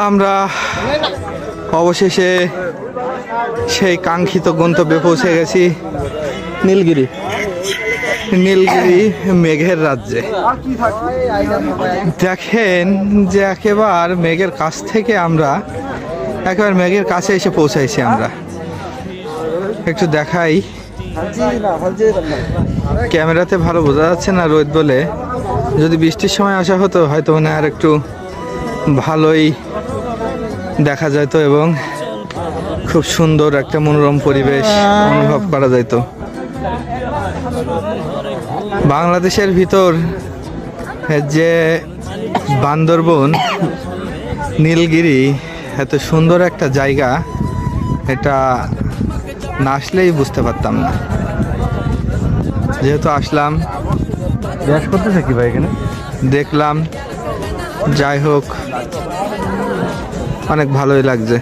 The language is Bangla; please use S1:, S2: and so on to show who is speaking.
S1: আমরা অবশেষে সেই কাঙ্ক্ষিত গন্তব্যে পৌঁছে গেছি, নীলগিরি। নীলগিরি মেঘের রাজ্যে। দেখেন যে একেবারে মেঘের কাছ থেকে আমরা একেবারে মেঘের কাছে এসে পৌঁছাইছি। আমরা একটু দেখাই, ক্যামেরাতে ভালো বোঝা যাচ্ছে না রোদ বলে। যদি বৃষ্টির সময় আসা হতো হয়তো মনে আর একটু ভালোই দেখা যেত এবং খুব সুন্দর একটা মনোরম পরিবেশ অনুভব করা যেত। বাংলাদেশের ভিতর যে বান্দরবন নীলগিরি এত সুন্দর একটা জায়গা, এটা না আসলেই বুঝতে পারতাম না। যেহেতু আসলাম,
S2: ব্যাস করতেছে কি ভাই এখানে?
S1: দেখলাম, যাই হোক অনেক ভালোই লাগছে।